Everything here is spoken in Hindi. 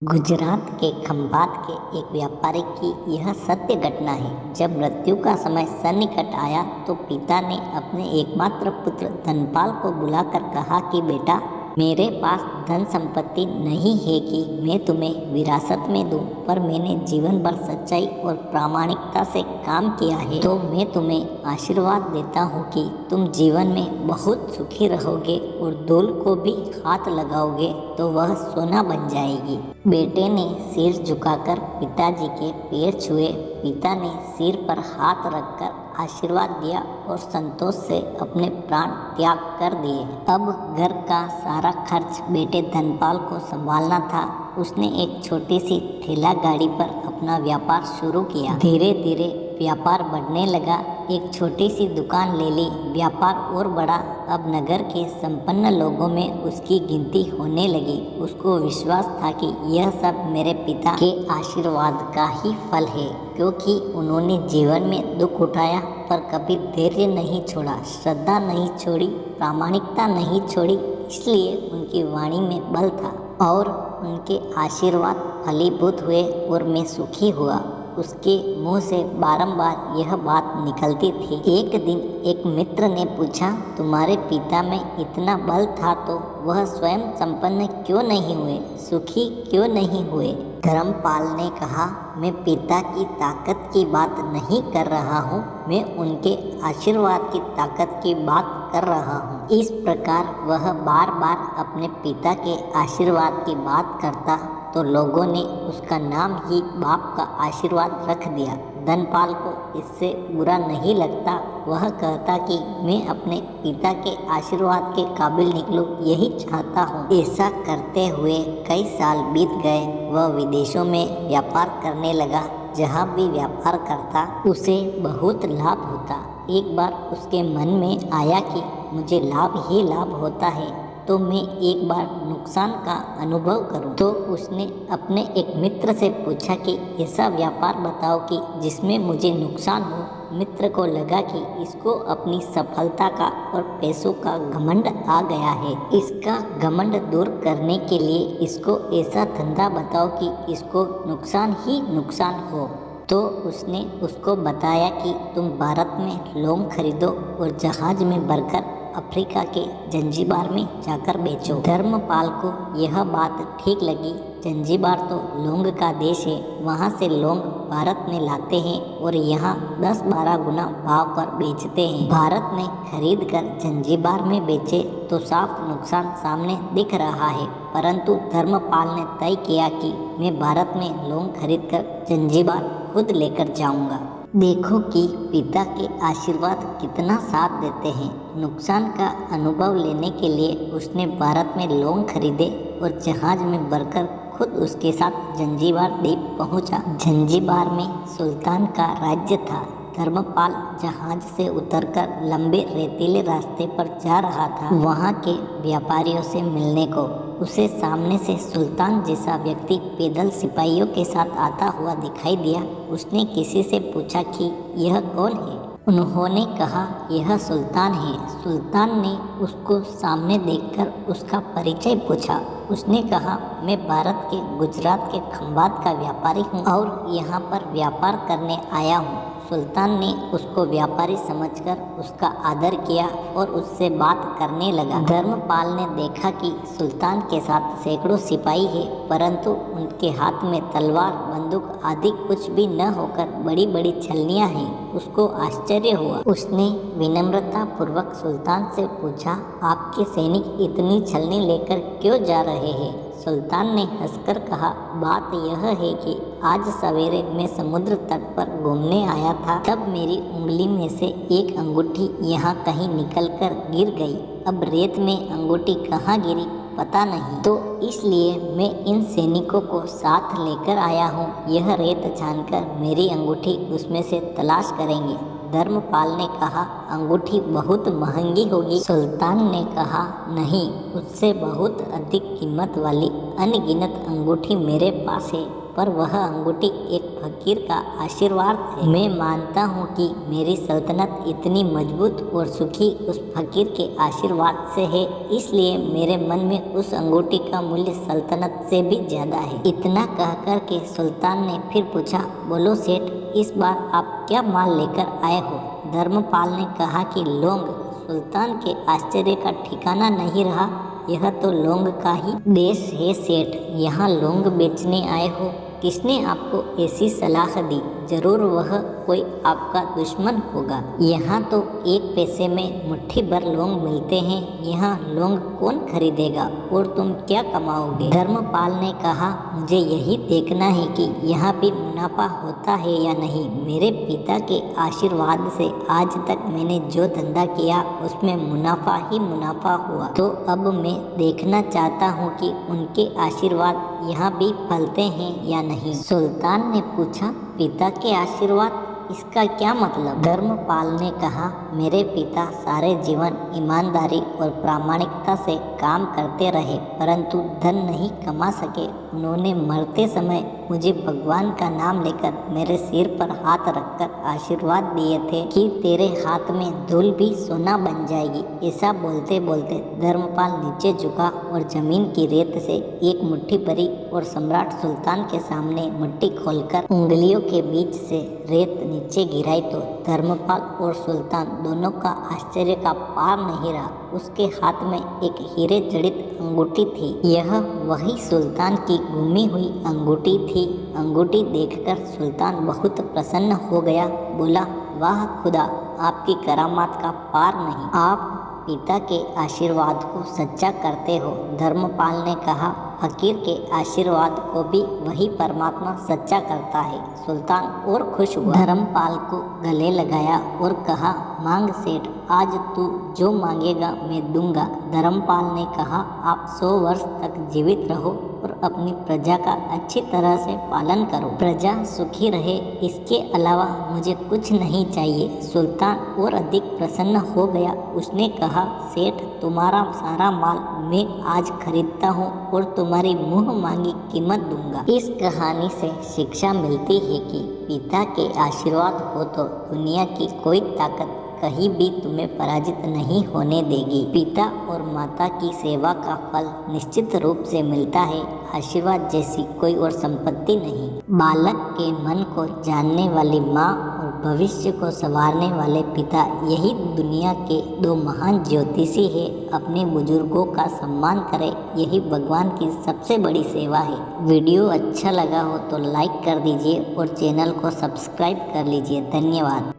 गुजरात के खंभात के एक व्यापारी की यह सत्य घटना है। जब मृत्यु का समय सन्निकट आया तो पिता ने अपने एकमात्र पुत्र धनपाल को बुलाकर कहा कि बेटा, मेरे पास धन संपत्ति नहीं है कि मैं तुम्हें विरासत में दूं, पर मैंने जीवन भर सच्चाई और प्रामाणिकता से काम किया है, तो मैं तुम्हें आशीर्वाद देता हूँ कि तुम जीवन में बहुत सुखी रहोगे और धूल को भी हाथ लगाओगे तो वह सोना बन जाएगी। बेटे ने सिर झुकाकर पिताजी के पैर छुए। पिता ने सिर पर हाथ रखकर आशीर्वाद दिया और संतोष से अपने प्राण त्याग कर दिए। अब घर का सारा खर्च बेटे धनपाल को संभालना था। उसने एक छोटी सी ठेला गाड़ी पर अपना व्यापार शुरू किया। धीरे धीरे व्यापार बढ़ने लगा। एक छोटी सी दुकान ले ली। व्यापार और बढ़ा। अब नगर के संपन्न लोगों में उसकी गिनती होने लगी। उसको विश्वास था कि यह सब मेरे पिता के आशीर्वाद का ही फल है, क्योंकि उन्होंने जीवन में दुख उठाया पर कभी धैर्य नहीं छोड़ा, श्रद्धा नहीं छोड़ी, प्रामाणिकता नहीं छोड़ी। इसलिए उनकी वाणी में बल था और उनके आशीर्वाद फलीभूत हुए और मैं सुखी हुआ। उसके मुंह से बारंबार यह बात निकलती थी। एक दिन एक मित्र ने पूछा, तुम्हारे पिता में इतना बल था तो वह स्वयं संपन्न क्यों नहीं हुए, सुखी क्यों नहीं हुए? धर्मपाल ने कहा, मैं पिता की ताकत की बात नहीं कर रहा हूँ, मैं उनके आशीर्वाद की ताकत की बात कर रहा हूँ। इस प्रकार वह बार बार अपने पिता के आशीर्वाद की बात करता तो लोगों ने उसका नाम ही बाप का आशीर्वाद रख दिया। धनपाल को इससे बुरा नहीं लगता। वह कहता कि मैं अपने पिता के आशीर्वाद के काबिल निकलूं, यही चाहता हूँ। ऐसा करते हुए कई साल बीत गए। वह विदेशों में व्यापार करने लगा। जहाँ भी व्यापार करता उसे बहुत लाभ होता। एक बार उसके मन में आया कि मुझे लाभ ही लाभ होता है, तो मैं एक बार नुकसान का अनुभव करूं। तो उसने अपने एक मित्र से पूछा कि ऐसा व्यापार बताओ कि जिसमें मुझे नुकसान हो। मित्र को लगा कि इसको अपनी सफलता का और पैसों का घमंड आ गया है। इसका घमंड दूर करने के लिए इसको ऐसा धंधा बताओ कि इसको नुकसान ही नुकसान हो। तो उसने उसको बताया कि तुम भारत में लौंग खरीदो और जहाज में भरकर अफ्रीका के जंजीबार में जाकर बेचो। धर्मपाल को यह बात ठीक लगी। जंजीबार तो लौंग का देश है, वहाँ से लौंग भारत में लाते हैं और यहाँ 10-12 गुना भाव पर बेचते हैं। भारत में खरीद कर जंजीबार में बेचे तो साफ नुकसान सामने दिख रहा है, परंतु धर्मपाल ने तय किया कि मैं भारत में लौंग खरीद कर जंजीबार खुद लेकर जाऊंगा। देखो कि पिता के आशीर्वाद कितना साथ देते हैं। नुकसान का अनुभव लेने के लिए उसने भारत में लौंग खरीदे और जहाज में भरकर खुद उसके साथ जंजीबार द्वीप पहुंचा। जंजीबार में सुल्तान का राज्य था। धर्मपाल जहाज से उतरकर लंबे रेतीले रास्ते पर जा रहा था वहाँ के व्यापारियों से मिलने को। उसे सामने से सुल्तान जैसा व्यक्ति पैदल सिपाहियों के साथ आता हुआ दिखाई दिया। उसने किसी से पूछा कि यह कौन है? उन्होंने कहा, यह सुल्तान है। सुल्तान ने उसको सामने देखकर उसका परिचय पूछा। उसने कहा, मैं भारत के गुजरात के खंभात का व्यापारी हूँ और यहाँ पर व्यापार करने आया हूँ। सुल्तान ने उसको व्यापारी समझकर उसका आदर किया और उससे बात करने लगा। धर्मपाल ने देखा कि सुल्तान के साथ सैकड़ों सिपाही है, परंतु उनके हाथ में तलवार, बंदूक आदि कुछ भी न होकर बड़ी बड़ी छलनियाँ हैं। उसको आश्चर्य हुआ। उसने विनम्रता पूर्वक सुल्तान से पूछा, आपके सैनिक इतनी छलनी लेकर क्यों जा रहे हैं? सुल्तान ने हंसकर कहा, बात यह है कि आज सवेरे मैं समुद्र तट पर घूमने आया था, तब मेरी उंगली में से एक अंगूठी यहाँ कहीं निकलकर गिर गई। अब रेत में अंगूठी कहाँ गिरी पता नहीं, तो इसलिए मैं इन सैनिकों को साथ लेकर आया हूँ। यह रेत छानकर मेरी अंगूठी उसमें से तलाश करेंगे। धर्मपाल ने कहा, अंगूठी बहुत महंगी होगी। सुल्तान ने कहा, नहीं, उससे बहुत अधिक कीमत वाली अनगिनत अंगूठी मेरे पास है। पर वह अंगूठी एक फकीर का आशीर्वाद है। मैं मानता हूँ कि मेरी सल्तनत इतनी मजबूत और सुखी उस फकीर के आशीर्वाद से है, इसलिए मेरे मन में उस अंगूठी का मूल्य सल्तनत से भी ज्यादा है। इतना कहकर के सुल्तान ने फिर पूछा, बोलो सेठ, इस बार आप क्या माल लेकर आए हो? धर्मपाल ने कहा कि लौंग। सुल्तान के आश्चर्य का ठिकाना नहीं रहा। यह तो लौंग का ही देश है सेठ, यहाँ लौंग बेचने आए हो? किसने आपको ऐसी सलाह दी? जरूर वह कोई आपका दुश्मन होगा। यहाँ तो 1 पैसे में मुट्ठी भर लौंग मिलते हैं, यहाँ लौंग कौन खरीदेगा और तुम क्या कमाओगे? धर्मपाल ने कहा, मुझे यही देखना है कि यहाँ भी मुनाफा होता है या नहीं। मेरे पिता के आशीर्वाद से आज तक मैंने जो धंधा किया उसमें मुनाफा ही मुनाफा हुआ, तो अब मैं देखना चाहता हूँ कि उनके आशीर्वाद यहाँ भी फलते हैं या नहीं। सुल्तान ने पूछा, पिता के आशीर्वाद, इसका क्या मतलब? धर्मपाल ने कहा, मेरे पिता सारे जीवन ईमानदारी और प्रामाणिकता से काम करते रहे, परंतु धन नहीं कमा सके। उन्होंने मरते समय मुझे भगवान का नाम लेकर मेरे सिर पर हाथ रखकर आशीर्वाद दिए थे कि तेरे हाथ में धूल भी सोना बन जाएगी। ऐसा बोलते बोलते धर्मपाल नीचे झुका और जमीन की रेत से एक मुट्ठी भरी और सम्राट सुल्तान के सामने मुट्ठी खोलकर उंगलियों के बीच से रेत नीचे गिराई तो धर्मपाल और सुल्तान दोनों का आश्चर्य का पार नहीं रहा। उसके हाथ में एक हीरे जड़ित अंगूठी थी। यह वही सुल्तान की गुमी हुई अंगूठी थी। अंगूठी देखकर सुल्तान बहुत प्रसन्न हो गया। बोला, वाह खुदा, आपकी करामात का पार नहीं। आप पिता के आशीर्वाद को सच्चा करते हो। धर्मपाल ने कहा, फकीर के आशीर्वाद को भी वही परमात्मा सच्चा करता है। सुल्तान और खुश हुआ। धर्मपाल को गले लगाया और कहा, मांग सेठ, आज तू जो मांगेगा मैं दूंगा। धर्मपाल ने कहा, आप 100 वर्ष तक जीवित रहो और अपनी प्रजा का अच्छी तरह से पालन करो। प्रजा सुखी रहे, इसके अलावा मुझे कुछ नहीं चाहिए। सुल्तान और अधिक प्रसन्न हो गया। उसने कहा, सेठ, तुम्हारा सारा माल मैं आज खरीदता हूँ और तुम्हारी मुँह मांगी कीमत दूंगा। इस कहानी से शिक्षा मिलती है कि पिता के आशीर्वाद हो तो दुनिया की कोई ताकत कहीं भी तुम्हें पराजित नहीं होने देगी। पिता और माता की सेवा का फल निश्चित रूप से मिलता है। आशीर्वाद जैसी कोई और संपत्ति नहीं। बालक के मन को जानने वाली माँ और भविष्य को संवारने वाले पिता, यही दुनिया के 2 महान ज्योतिषी है। अपने बुजुर्गों का सम्मान करें, यही भगवान की सबसे बड़ी सेवा है। वीडियो अच्छा लगा हो तो लाइक कर दीजिए और चैनल को सब्सक्राइब कर लीजिए। धन्यवाद।